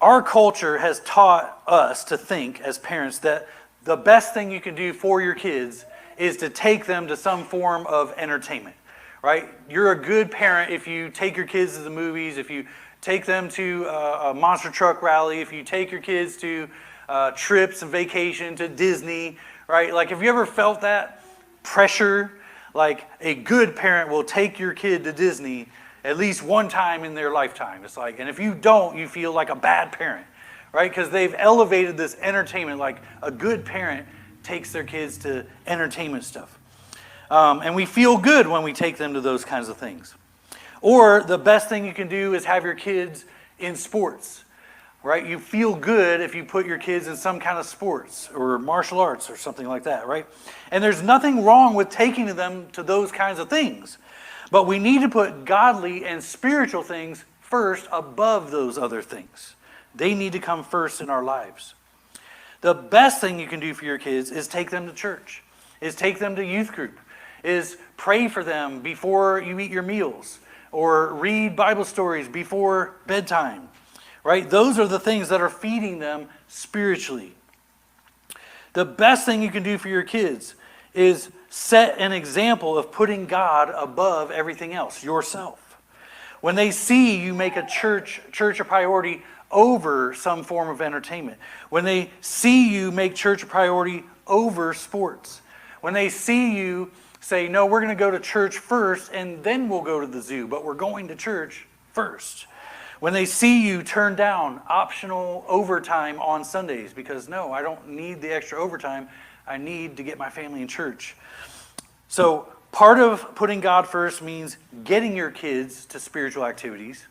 Our culture has taught us to think as parents that the best thing you can do for your kids is to take them to some form of entertainment, right? You're a good parent if you take your kids to the movies, if you take them to a monster truck rally, if you take your kids to trips and vacation to Disney, right? Like, have you ever felt that pressure? Like, a good parent will take your kid to Disney at least one time in their lifetime. It's like, and if you don't, you feel like a bad parent, right? Because they've elevated this entertainment. Like, a good parent takes their kids to entertainment stuff. And we feel good when we take them to those kinds of things. Or the best thing you can do is have your kids in sports, right? You feel good if you put your kids in some kind of sports or martial arts or something like that, right? And there's nothing wrong with taking them to those kinds of things. But we need to put godly and spiritual things first above those other things. They need to come first in our lives. The best thing you can do for your kids is take them to church, is take them to youth group, is pray for them before you eat your meals, or read Bible stories before bedtime, right? Those are the things that are feeding them spiritually. The best thing you can do for your kids is set an example of putting God above everything else, yourself. When they see you make a church a priority over some form of entertainment, when they see you make church a priority over sports, when they see you say, no, we're going to go to church first and then we'll go to the zoo, but we're going to church first. When they see you turn down optional overtime on Sundays because, no, I don't need the extra overtime, I need to get my family in church. So part of putting God first means getting your kids to spiritual activities.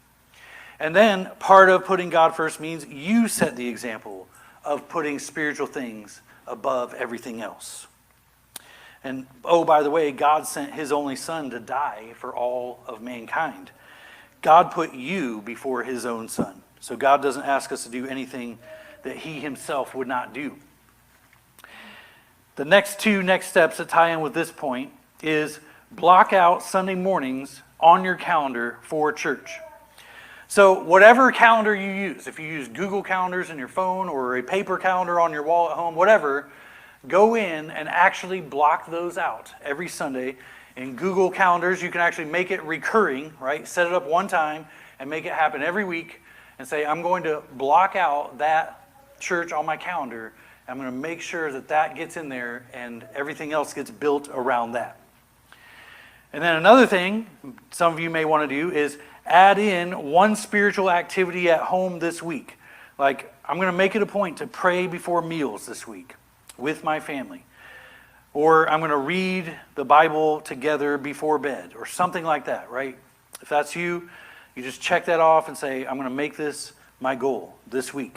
And then part of putting God first means you set the example of putting spiritual things above everything else. And, oh, by the way, God sent his only son to die for all of mankind. God put you before his own son. So God doesn't ask us to do anything that he himself would not do. The next steps that tie in with this point is block out Sunday mornings on your calendar for church. So whatever calendar you use, if you use Google Calendars in your phone or a paper calendar on your wall at home, whatever, go in and actually block those out every Sunday. In Google Calendars, you can actually make it recurring, right? Set it up one time and make it happen every week and say, I'm going to block out that church on my calendar. I'm going to make sure that that gets in there and everything else gets built around that. And then another thing some of you may want to do is add in one spiritual activity at home this week. Like, I'm going to make it a point to pray before meals this week with my family. Or I'm going to read the Bible together before bed or something like that, right? If that's you, you just check that off and say, I'm going to make this my goal this week.